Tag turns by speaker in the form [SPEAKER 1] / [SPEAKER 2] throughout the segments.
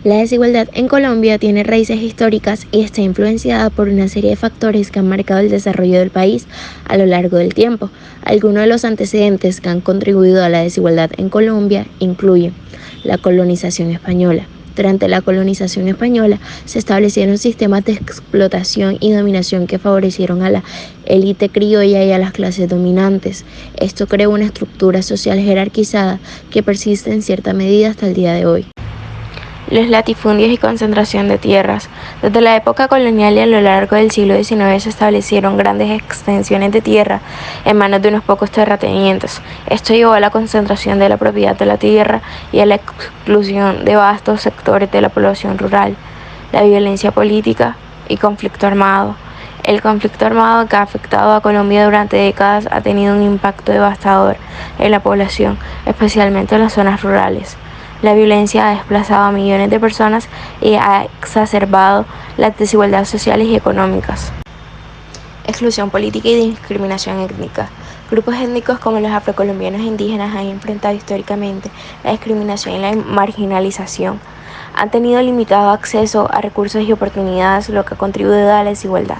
[SPEAKER 1] La desigualdad en Colombia tiene raíces históricas y está influenciada por una serie de factores que han marcado el desarrollo del país a lo largo del tiempo. Algunos de los antecedentes que han contribuido a la desigualdad en Colombia incluyen la colonización española. Durante la colonización española se establecieron sistemas de explotación y dominación que favorecieron a la élite criolla y a las clases dominantes. Esto creó una estructura social jerarquizada que persiste en cierta medida hasta el día de hoy. Los latifundios y concentración de tierras. Desde la época colonial y a lo largo del siglo XIX se establecieron grandes extensiones de tierra en manos de unos pocos terratenientes. Esto llevó a la concentración de la propiedad de la tierra y a la exclusión de vastos sectores de la población rural. La violencia política y conflicto armado. El conflicto armado que ha afectado a Colombia durante décadas ha tenido un impacto devastador en la población, especialmente en las zonas rurales. La violencia ha desplazado a millones de personas y ha exacerbado las desigualdades sociales y económicas. Exclusión política y discriminación étnica. Grupos étnicos como los afrocolombianos e indígenas han enfrentado históricamente la discriminación y la marginalización. Han tenido limitado acceso a recursos y oportunidades, lo que ha contribuido a la desigualdad.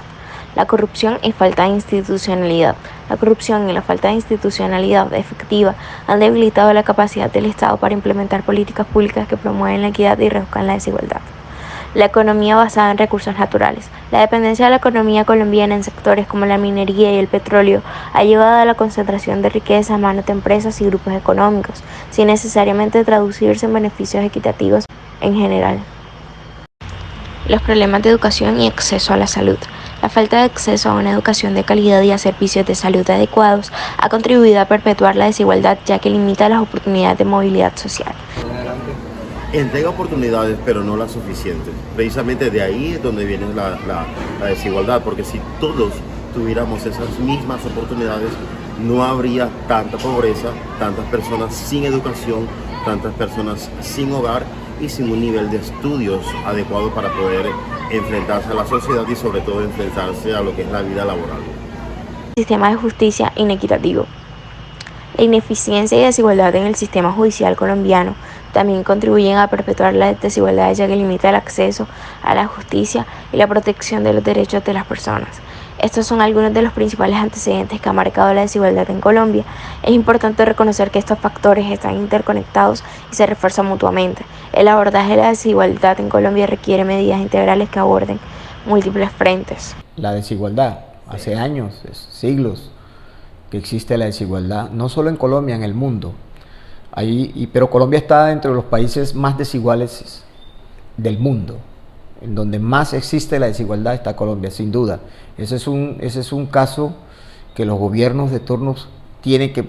[SPEAKER 1] La corrupción y falta de institucionalidad. La corrupción y la falta de institucionalidad efectiva han debilitado la capacidad del Estado para implementar políticas públicas que promueven la equidad y reduzcan la desigualdad. La economía basada en recursos naturales. La dependencia de la economía colombiana en sectores como la minería y el petróleo ha llevado a la concentración de riqueza en manos de empresas y grupos económicos, sin necesariamente traducirse en beneficios equitativos en general. Los problemas de educación y acceso a la salud. La falta de acceso a una educación de calidad y a servicios de salud adecuados ha contribuido a perpetuar la desigualdad, ya que limita las oportunidades de movilidad social.
[SPEAKER 2] Entrega oportunidades, pero no las suficientes. Precisamente de ahí es donde viene la desigualdad, porque si todos tuviéramos esas mismas oportunidades, no habría tanta pobreza, tantas personas sin educación, tantas personas sin hogar y sin un nivel de estudios adecuado para poder enfrentarse a la sociedad y sobre todo enfrentarse a lo que es la vida laboral.
[SPEAKER 1] Sistema de justicia inequitativo. La ineficiencia y desigualdad en el sistema judicial colombiano también contribuyen a perpetuar las desigualdades, ya que limita el acceso a la justicia y la protección de los derechos de las personas. Estos son algunos de los principales antecedentes que han marcado la desigualdad en Colombia. Es importante reconocer que estos factores están interconectados y se refuerzan mutuamente. El abordaje de la desigualdad en Colombia requiere medidas integrales que aborden múltiples frentes.
[SPEAKER 3] La desigualdad, hace años, siglos, que existe la desigualdad, no solo en Colombia, en el mundo. Pero Colombia está entre los países más desiguales del mundo. En donde más existe la desigualdad está Colombia, sin duda. Ese es un caso que los gobiernos de turnos tienen que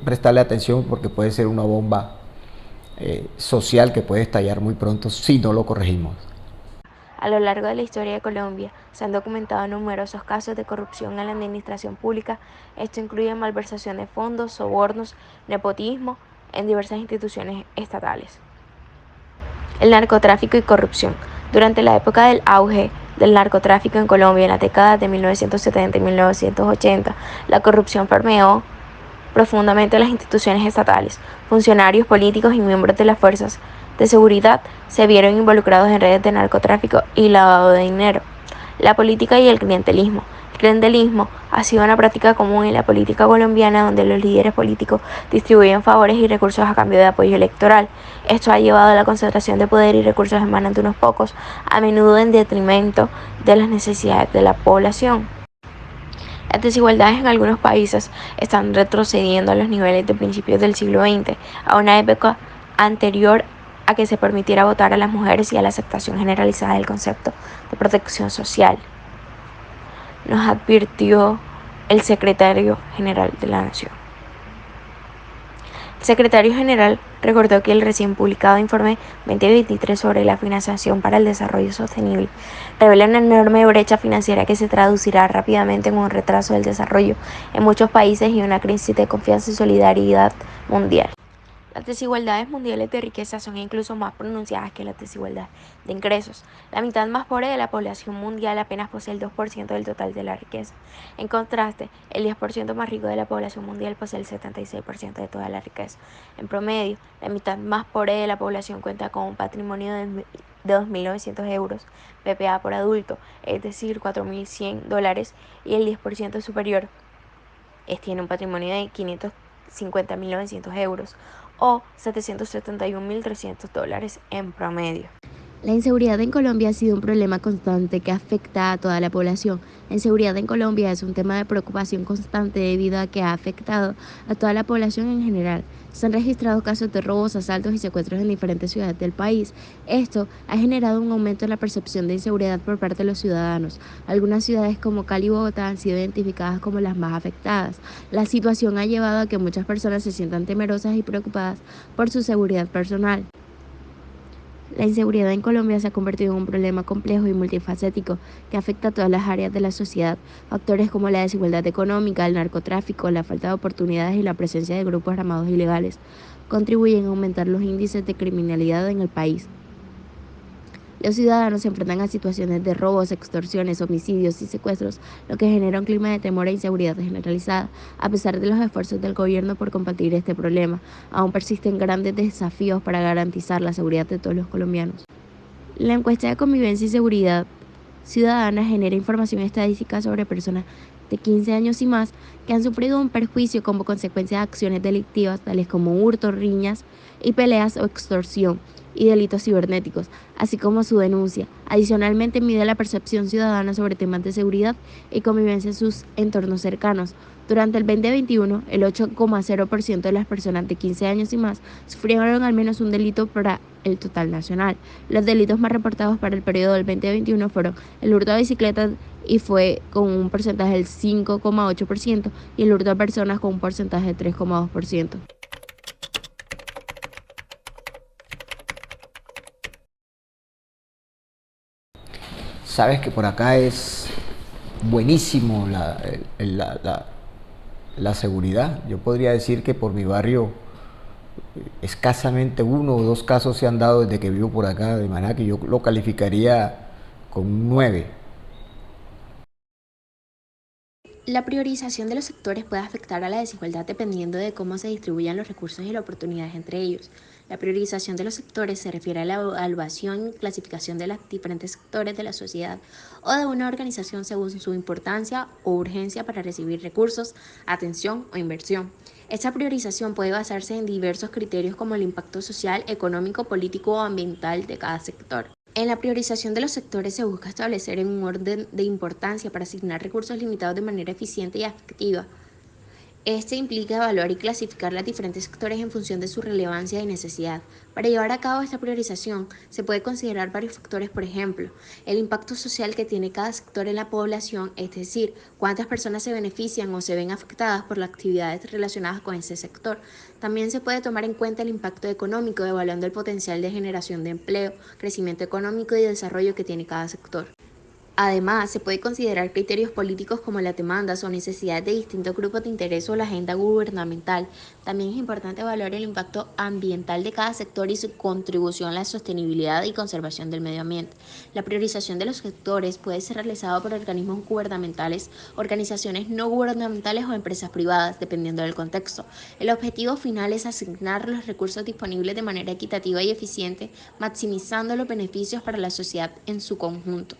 [SPEAKER 3] prestarle atención, porque puede ser una bomba social que puede estallar muy pronto si no lo corregimos.
[SPEAKER 1] A lo largo de la historia de Colombia se han documentado numerosos casos de corrupción en la administración pública. Esto incluye malversación de fondos, sobornos, nepotismo en diversas instituciones estatales. El narcotráfico y corrupción. Durante la época del auge del narcotráfico en Colombia, en las décadas de 1970 y 1980, la corrupción permeó profundamente las instituciones estatales. Funcionarios políticos y miembros de las fuerzas de seguridad se vieron involucrados en redes de narcotráfico y lavado de dinero. La política y el clientelismo. El clientelismo ha sido una práctica común en la política colombiana, donde los líderes políticos distribuyen favores y recursos a cambio de apoyo electoral. Esto ha llevado a la concentración de poder y recursos en manos de unos pocos, a menudo en detrimento de las necesidades de la población. Las desigualdades en algunos países están retrocediendo a los niveles de principios del siglo XX, a una época anterior a que se permitiera votar a las mujeres y a la aceptación generalizada del concepto de protección social, nos advirtió el secretario general de la Nación. El secretario general recordó que el recién publicado informe 2023 sobre la financiación para el desarrollo sostenible revela una enorme brecha financiera que se traducirá rápidamente en un retraso del desarrollo en muchos países y una crisis de confianza y solidaridad mundial. Las desigualdades mundiales de riqueza son incluso más pronunciadas que las desigualdades de ingresos. La mitad más pobre de la población mundial apenas posee el 2% del total de la riqueza. En contraste, el 10% más rico de la población mundial posee el 76% de toda la riqueza. En promedio, la mitad más pobre de la población cuenta con un patrimonio de de 2.900 euros, PPA por adulto, es decir, $4.100, y el 10% superior tiene un patrimonio de 550.900 euros o $771.300 en promedio. La inseguridad en Colombia ha sido un problema constante que afecta a toda la población. La inseguridad en Colombia es un tema de preocupación constante debido a que ha afectado a toda la población en general. Se han registrado casos de robos, asaltos y secuestros en diferentes ciudades del país. Esto ha generado un aumento en la percepción de inseguridad por parte de los ciudadanos. Algunas ciudades como Cali y Bogotá han sido identificadas como las más afectadas. La situación ha llevado a que muchas personas se sientan temerosas y preocupadas por su seguridad personal. La inseguridad en Colombia se ha convertido en un problema complejo y multifacético que afecta a todas las áreas de la sociedad. Factores como la desigualdad económica, el narcotráfico, la falta de oportunidades y la presencia de grupos armados ilegales contribuyen a aumentar los índices de criminalidad en el país. Los ciudadanos se enfrentan a situaciones de robos, extorsiones, homicidios y secuestros, lo que genera un clima de temor e inseguridad generalizada. A pesar de los esfuerzos del gobierno por combatir este problema, aún persisten grandes desafíos para garantizar la seguridad de todos los colombianos. La encuesta de convivencia y seguridad ciudadana genera información estadística sobre personas de 15 años y más que han sufrido un perjuicio como consecuencia de acciones delictivas tales como hurto, riñas y peleas o extorsión y delitos cibernéticos, así como su denuncia. Adicionalmente, mide la percepción ciudadana sobre temas de seguridad y convivencia en sus entornos cercanos. Durante el 2021, el 8,0% de las personas de 15 años y más sufrieron al menos un delito para el total nacional. Los delitos más reportados para el periodo del 2021 fueron el hurto de bicicletas y fue con un porcentaje del 5,8% y el hurto de personas con un porcentaje de 3,2%.
[SPEAKER 3] Sabes que por acá es buenísimo la seguridad. Yo podría decir que por mi barrio escasamente 1 o 2 casos se han dado desde que vivo por acá, de manera que yo lo calificaría con un 9.
[SPEAKER 1] La priorización de los sectores puede afectar a la desigualdad dependiendo de cómo se distribuyan los recursos y las oportunidades entre ellos. La priorización de los sectores se refiere a la evaluación y clasificación de los diferentes sectores de la sociedad o de una organización según su importancia o urgencia para recibir recursos, atención o inversión. Esta priorización puede basarse en diversos criterios como el impacto social, económico, político o ambiental de cada sector. En la priorización de los sectores se busca establecer un orden de importancia para asignar recursos limitados de manera eficiente y efectiva. Este implica evaluar y clasificar los diferentes sectores en función de su relevancia y necesidad. Para llevar a cabo esta priorización, se puede considerar varios factores, por ejemplo, el impacto social que tiene cada sector en la población, es decir, cuántas personas se benefician o se ven afectadas por las actividades relacionadas con ese sector. También se puede tomar en cuenta el impacto económico, evaluando el potencial de generación de empleo, crecimiento económico y desarrollo que tiene cada sector. Además, se puede considerar criterios políticos como las demandas o necesidades de distintos grupos de interés o la agenda gubernamental. También es importante evaluar el impacto ambiental de cada sector y su contribución a la sostenibilidad y conservación del medio ambiente. La priorización de los sectores puede ser realizada por organismos gubernamentales, organizaciones no gubernamentales o empresas privadas, dependiendo del contexto. El objetivo final es asignar los recursos disponibles de manera equitativa y eficiente, maximizando los beneficios para la sociedad en su conjunto.